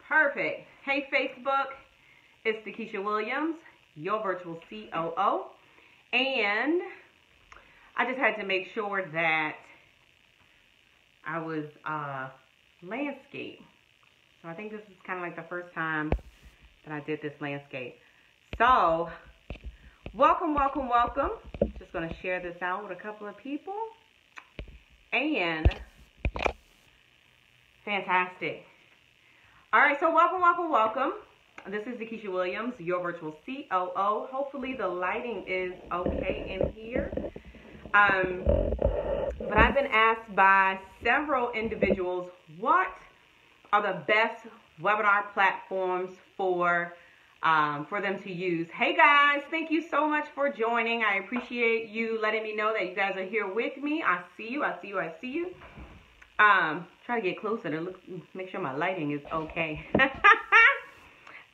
Perfect. Hey, Facebook. It's Keisha Williams, your virtual COO. And I just had to make sure that I was landscape. So I think this is kind of like the first time that I did this landscape. So, welcome. Just going to share this out with a couple of people. And fantastic. All right, so welcome. This is Keisha Williams, your virtual COO. Hopefully the lighting is okay in here. But I've been asked by several individuals, what are the best webinar platforms for them to use? Hey guys, thank you so much for joining. I appreciate you letting me know that you guys are here with me. I see you. Try to get closer to make sure my lighting is okay.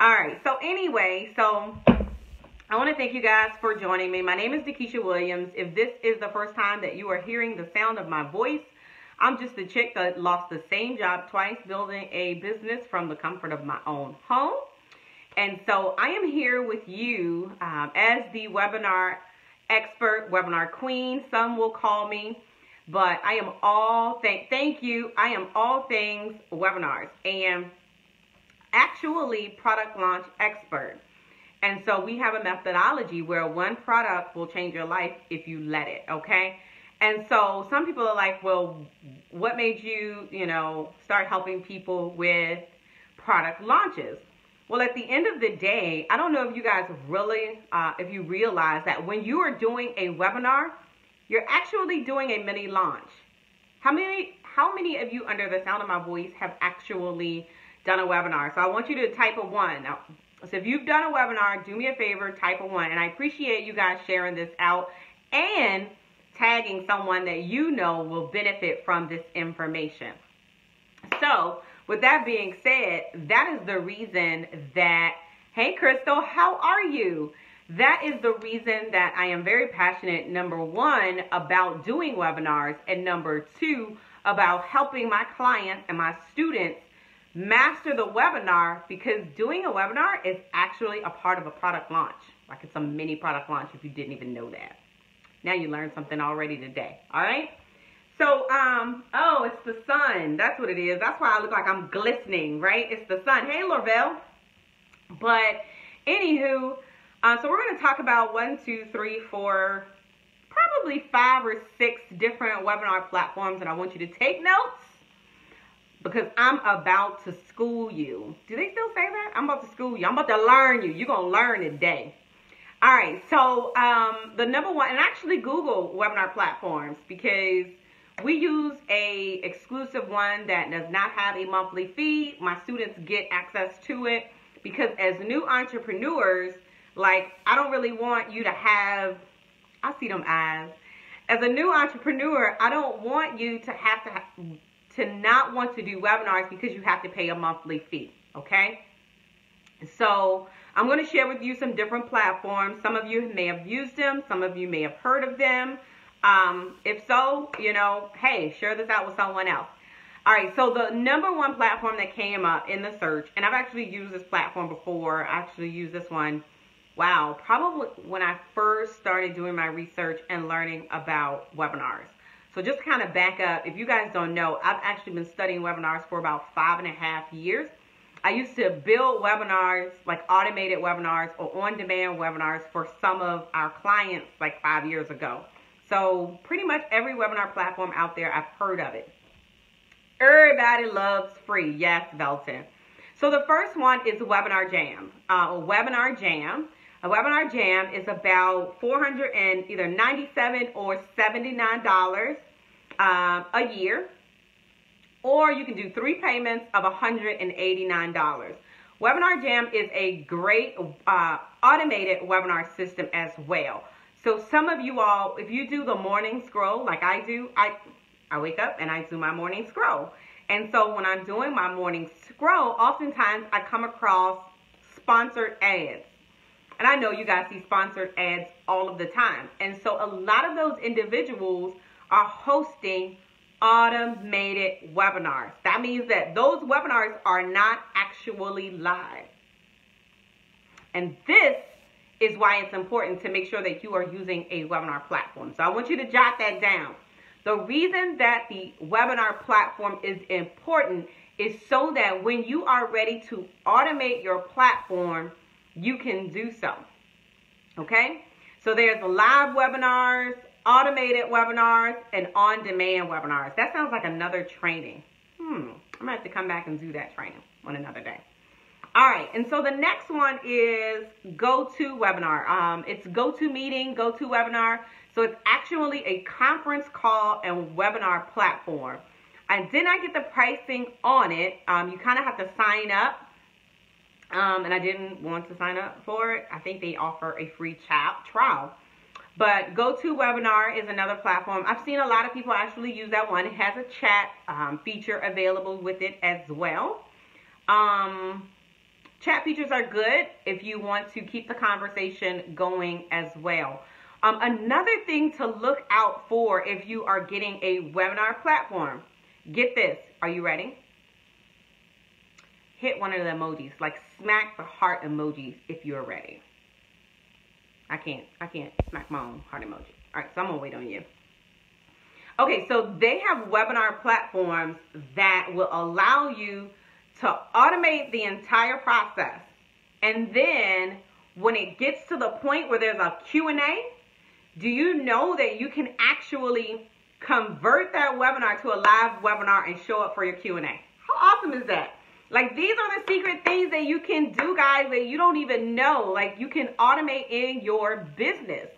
All right, so anyway, I want to thank you guys for joining me. My name is Keisha Williams. If this is the first time that you are hearing the sound of my voice, I'm just a chick that lost the same job twice, building a business from the comfort of my own home. And so I am here with you as the webinar expert, webinar queen, some will call me. But I am all, thank you, I am all things webinars and actually product launch expert. And so we have a methodology where one product will change your life if you let it, okay? And so some people are like, well, what made you, start helping people with product launches? Well, at the end of the day, I don't know if you guys really, if you realize that when you are doing a webinar, you're actually doing a mini launch. How many of you under the sound of my voice have actually done a webinar? So I want you to type a 1. Now, so if you've done a webinar, do me a favor, type a 1. And I appreciate you guys sharing this out and tagging someone that you know will benefit from this information. So with that being said, that is the reason that, hey Crystal, how are you? That is the reason that I am very passionate, number 1, about doing webinars, and number 2, about helping my clients and my students master the webinar, because doing a webinar is actually a part of a product launch. Like it's a mini product launch if you didn't even know that. Now you learned something already today, all right? So, oh, it's the sun. That's what it is. That's why I look like I'm glistening, right? It's the sun. Hey, Lorville. But anywho, so we're going to talk about 1, 2, 3, 4, probably 5 or 6 different webinar platforms, and I want you to take notes because I'm about to school you. Do they still say that? I'm about to school you. I'm about to learn you. You're going to learn today. All right, so the number 1, and actually Google webinar platforms, because we use a exclusive one that does not have a monthly fee. My students get access to it because as new entrepreneurs, like, I don't really want you to have, I see them eyes. As a new entrepreneur, I don't want you to have to not want to do webinars because you have to pay a monthly fee, okay? So I'm going to share with you some different platforms. Some of you may have used them. Some of you may have heard of them. If so, hey, share this out with someone else. All right, so the number 1 platform that came up in the search, and I've actually used this platform before. I actually used this one, wow, probably when I first started doing my research and learning about webinars. So just to kind of back up, if you guys don't know, I've actually been studying webinars for about 5.5 years. I used to build webinars, like automated webinars or on-demand webinars for some of our clients like 5 years ago. So pretty much every webinar platform out there, I've heard of it. Everybody loves free. Yes, Velton. So the first one is Webinarjam. Webinarjam. A Webinarjam is about $497 or $79 a year. Or you can do 3 payments of $189. Webinarjam is a great automated webinar system as well. So some of you all, if you do the morning scroll like I do, I wake up and I do my morning scroll. And so when I'm doing my morning scroll, oftentimes I come across sponsored ads. And I know you guys see sponsored ads all of the time. And so a lot of those individuals are hosting automated webinars. That means that those webinars are not actually live. And this is why it's important to make sure that you are using a webinar platform. So I want you to jot that down. The reason that the webinar platform is important is so that when you are ready to automate your platform, you can do so. Okay? So there's live webinars, automated webinars, and on-demand webinars. That sounds like another training. I'm going to have to come back and do that training on another day. All right, and so the next one is GoToWebinar. It's GoToMeeting, GoToWebinar. So it's actually a conference call and webinar platform. I did not get the pricing on it. You kind of have to sign up, and I didn't want to sign up for it. I think they offer a free trial. But GoToWebinar is another platform. I've seen a lot of people actually use that one. It has a chat feature available with it as well. Chat features are good if you want to keep the conversation going as well. Another thing to look out for if you are getting a webinar platform, get this. Are you ready? Hit one of the emojis, like smack the heart emoji if you're ready. I can't smack my own heart emoji. All right, so I'm gonna wait on you. Okay, so they have webinar platforms that will allow you to automate the entire process. And then when it gets to the point where there's a Q&A, do you know that you can actually convert that webinar to a live webinar and show up for your Q&A? How awesome is that? Like, these are the secret things that you can do, guys, that you don't even know. Like, you can automate in your business.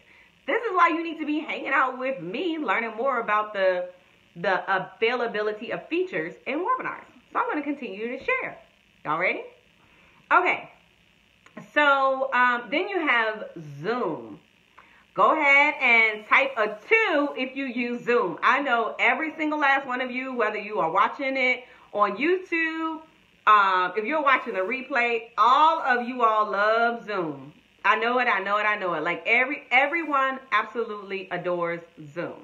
This is why you need to be hanging out with me, learning more about the availability of features in webinars. So I'm going to continue to share. Y'all ready? Okay. So then you have Zoom. Go ahead and type a 2 if you use Zoom. I know every single last one of you, whether you are watching it on YouTube, if you're watching the replay, all of you all love Zoom. I know it. Like everyone absolutely adores Zoom.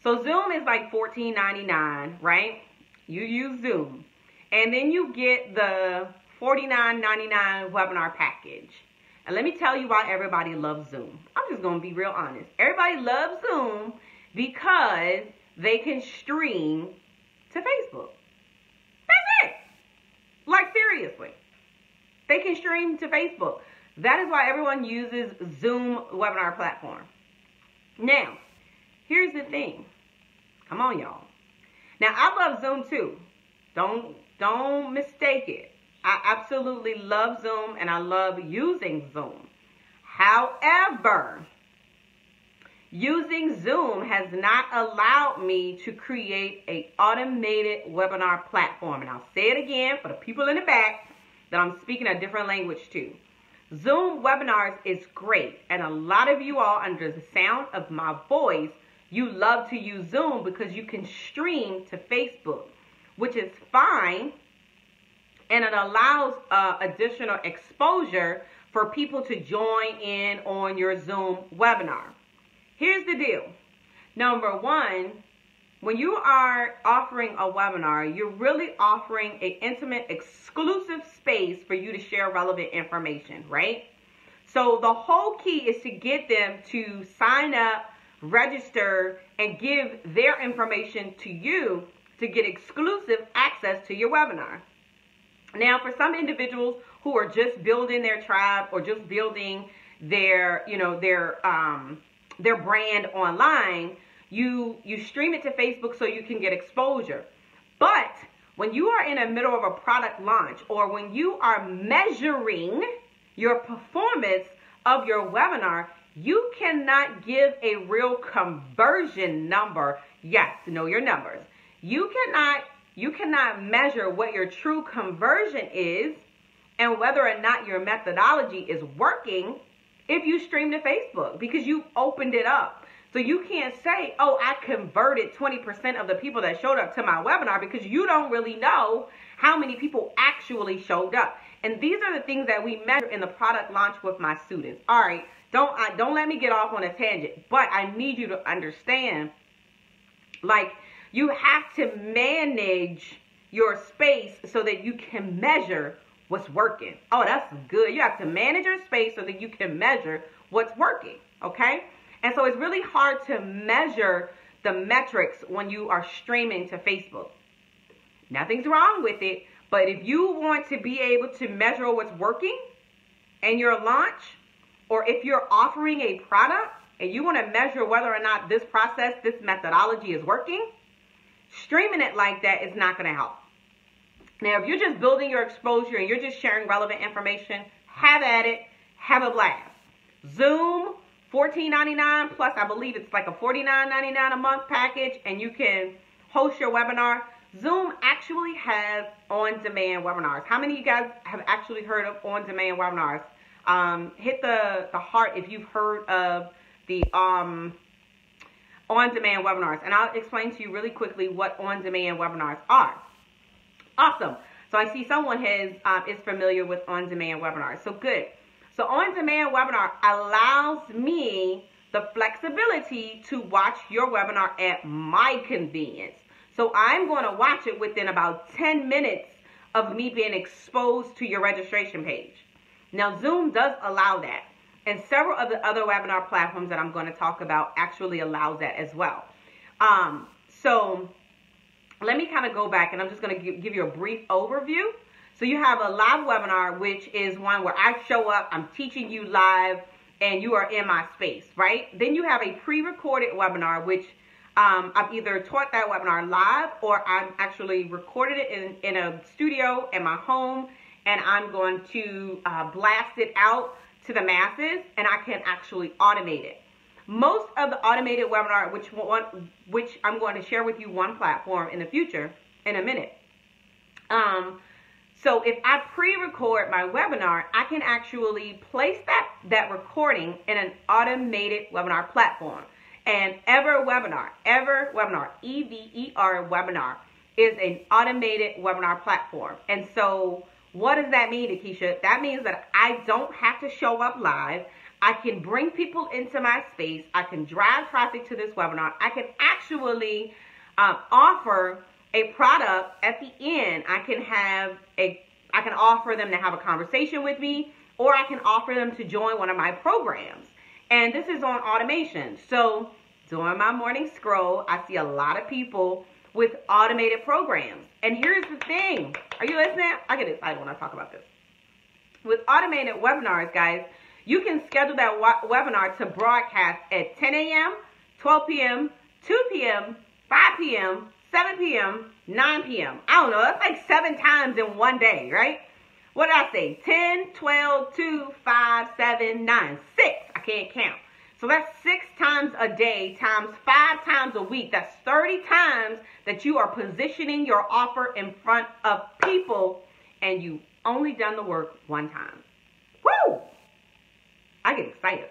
So Zoom is like $14.99, right? You use Zoom. And then you get the $49.99 webinar package. And let me tell you why everybody loves Zoom. I'm just going to be real honest. Everybody loves Zoom because they can stream to Facebook. That's it. Like, seriously. They can stream to Facebook. That is why everyone uses Zoom webinar platform. Now, here's the thing. Come on, y'all. Now, I love Zoom too. Don't mistake it. I absolutely love Zoom and I love using Zoom. However, using Zoom has not allowed me to create an automated webinar platform. And I'll say it again for the people in the back that I'm speaking a different language to. Zoom webinars is great. And a lot of you all, under the sound of my voice, you love to use Zoom because you can stream to Facebook, which is fine. And it allows additional exposure for people to join in on your Zoom webinar. Here's the deal. Number one, when you are offering a webinar, you're really offering an intimate, exclusive space for you to share relevant information, right? So the whole key is to get them to sign up, register, and give their information to you to get exclusive access to your webinar. Now, for some individuals who are just building their tribe or just building their brand online, you stream it to Facebook so you can get exposure. But when you are in the middle of a product launch or when you are measuring your performance of your webinar, you cannot give a real conversion number. Yes, know your numbers. You cannot measure what your true conversion is and whether or not your methodology is working if you stream to Facebook because you opened it up. So you can't say, oh, I converted 20% of the people that showed up to my webinar because you don't really know how many people actually showed up. And these are the things that we measure in the product launch with my students. All right, don't let me get off on a tangent, but I need you to understand, like, You have to manage your space so that you can measure what's working. Oh, that's good. You have to manage your space so that you can measure what's working, okay? And so it's really hard to measure the metrics when you are streaming to Facebook. Nothing's wrong with it, but if you want to be able to measure what's working in your launch, or if you're offering a product and you want to measure whether or not this process, this methodology is working, streaming it like that is not going to help. Now, if you're just building your exposure and you're just sharing relevant information, have at it, have a blast. Zoom, $14.99 plus I believe it's like a $49.99 a month package, and you can host your webinar. Zoom actually has on-demand webinars. How many of you guys have actually heard of on-demand webinars? Hit the heart if you've heard of the on-demand webinars. And I'll explain to you really quickly what on-demand webinars are. Awesome. So I see someone is familiar with on-demand webinars. So good. So on-demand webinar allows me the flexibility to watch your webinar at my convenience. So I'm going to watch it within about 10 minutes of me being exposed to your registration page. Now, Zoom does allow that. And several of the other webinar platforms that I'm going to talk about actually allows that as well. So let me kind of go back, and I'm just going to give you a brief overview. So you have a live webinar, which is one where I show up, I'm teaching you live, and you are in my space, right? Then you have a pre-recorded webinar, which I've either taught that webinar live or I've actually recorded it in a studio in my home, and I'm going to blast it out to the masses, and I can actually automate it. Most of the automated webinar, which I'm going to share with you one platform in the future in a minute. So if I pre-record my webinar, I can actually place that recording in an automated webinar platform. And EverWebinar, EVER webinar, is an automated webinar platform. And so what does that mean, Akeisha? That means that I don't have to show up live. I can bring people into my space. I can drive traffic to this webinar. I can actually offer a product at the end. I can offer them to have a conversation with me, or I can offer them to join one of my programs. And this is on automation. So during my morning scroll, I see a lot of people with automated programs. And here's the thing. Are you listening? I get excited when I talk about this. With automated webinars, guys, you can schedule that webinar to broadcast at 10 a.m., 12 p.m., 2 p.m., 5 p.m., 7 p.m., 9 p.m. I don't know. That's like 7 times in one day, right? What did I say? 10, 12, 2, 5, 7, 9, 6. I can't count. So that's 6 times a day times 5 times a week. That's 30 times that you are positioning your offer in front of people, and you only done the work one time. Woo! I get excited.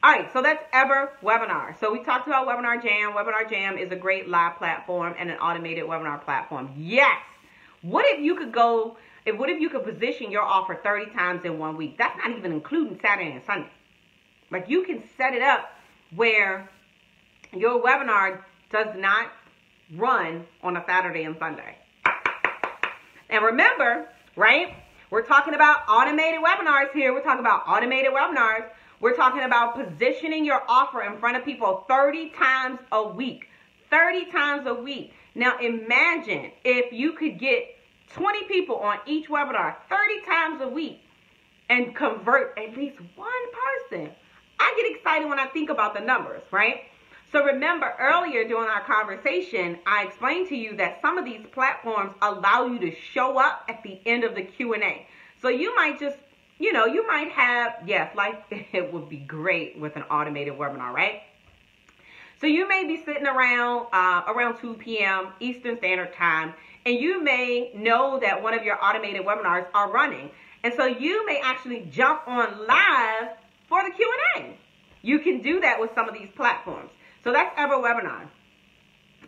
All right, so that's EverWebinar. So we talked about Webinarjam. Webinarjam is a great live platform and an automated webinar platform. Yes. What if you could position your offer 30 times in 1 week? That's not even including Saturday and Sunday. Like, you can set it up where your webinar does not run on a Saturday and Sunday. And remember, right? We're talking about automated webinars here. We're talking about automated webinars. We're talking about positioning your offer in front of people 30 times a week. 30 times a week. Now imagine if you could get 20 people on each webinar 30 times a week and convert at least one person. I get excited when I think about the numbers, right? So remember earlier during our conversation, I explained to you that some of these platforms allow you to show up at the end of the Q&A. So you might just, you might have, yes, like it would be great with an automated webinar, right? So you may be sitting around 2 p.m. Eastern Standard Time, and you may know that one of your automated webinars are running. And so you may actually jump on live for the Q&A. You can do that with some of these platforms. So that's EverWebinar.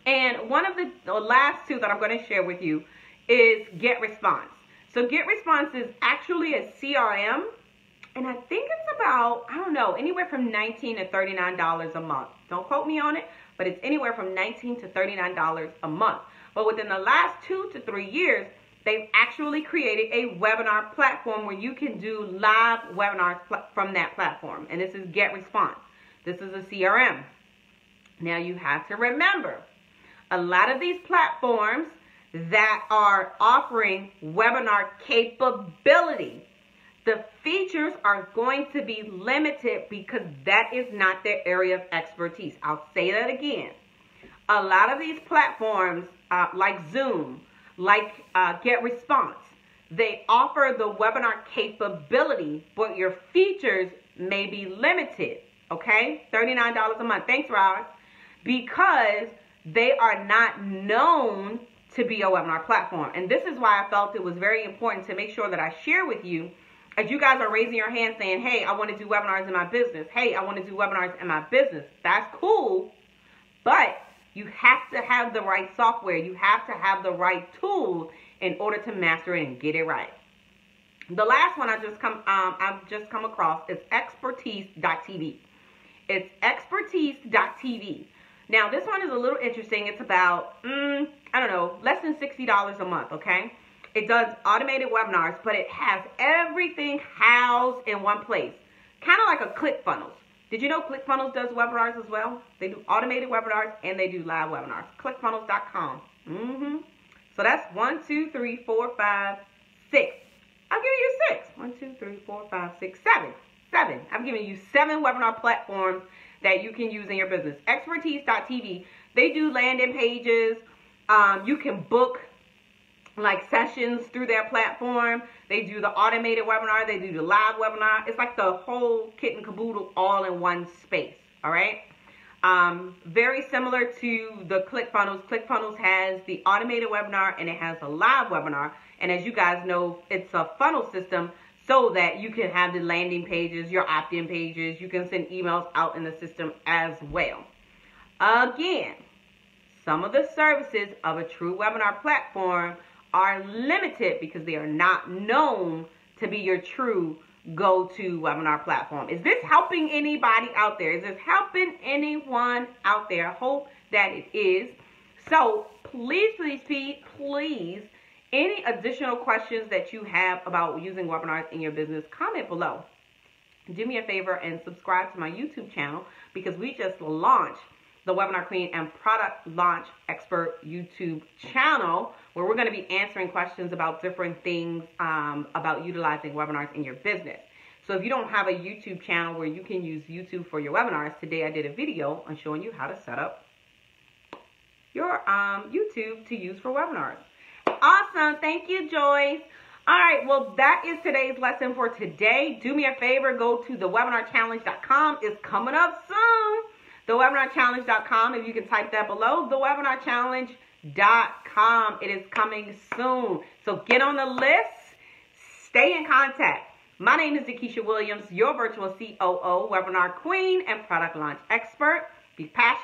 And one of the last two that I'm going to share with you is GetResponse. So GetResponse is actually a CRM, and I think it's about, I don't know, anywhere from $19 to $39 a month. Don't quote me on it, but it's anywhere from $19 to $39 a month. But within the last 2 to 3 years, they've actually created a webinar platform where you can do live webinars from that platform. And this is GetResponse. This is a CRM. Now you have to remember, a lot of these platforms that are offering webinar capability, the features are going to be limited because that is not their area of expertise. I'll say that again. A lot of these platforms like Zoom, like GetResponse, they offer the webinar capability, but your features may be limited, okay? $39 a month. Thanks, Roz. Because they are not known to be a webinar platform. And this is why I felt it was very important to make sure that I share with you, as you guys are raising your hand saying, hey, I want to do webinars in my business. Hey, I want to do webinars in my business. That's cool, but you have to have the right software. You have to have the right tools in order to master it and get it right. The last one I've just come across is expertise.tv. It's expertise.tv. Now, this one is a little interesting. It's about, less than $60 a month, okay? It does automated webinars, but it has everything housed in one place. Kind of like a ClickFunnels. Did you know ClickFunnels does webinars as well? They do automated webinars and they do live webinars. ClickFunnels.com. So that's 1, 2, 3, 4, 5, 6. I'll give you 6. 1, 2, 3, 4, 5, 6, 7. 7. I'm giving you 7 webinar platforms that you can use in your business. Expertise.tv. They do landing pages. You can book like sessions through their platform. They do the automated webinar. They do the live webinar. It's like the whole kit and caboodle all in one space. All right. Very similar to the ClickFunnels. ClickFunnels has the automated webinar and it has a live webinar. And as you guys know, it's a funnel system so that you can have the landing pages, your opt-in pages. You can send emails out in the system as well. Again, some of the services of a true webinar platform are limited because they are not known to be your true go-to webinar platform. Is this helping anybody out there? Is this helping anyone out there? I hope that it is. So please, any additional questions that you have about using webinars in your business, comment below. Do me a favor and subscribe to my YouTube channel because we just launched the Webinar Queen and Product Launch Expert YouTube channel where we're going to be answering questions about different things about utilizing webinars in your business. So if you don't have a YouTube channel where you can use YouTube for your webinars, today I did a video on showing you how to set up your YouTube to use for webinars. Awesome. Thank you, Joyce. All right. Well, that is today's lesson for today. Do me a favor. Go to thewebinarchallenge.com. It's coming up soon. Thewebinarchallenge.com. If you can type that below. Thewebinarchallenge.com. It is coming soon. So get on the list. Stay in contact. My name is Dakisha Williams, your virtual COO, Webinar Queen, and Product Launch Expert. Be passionate.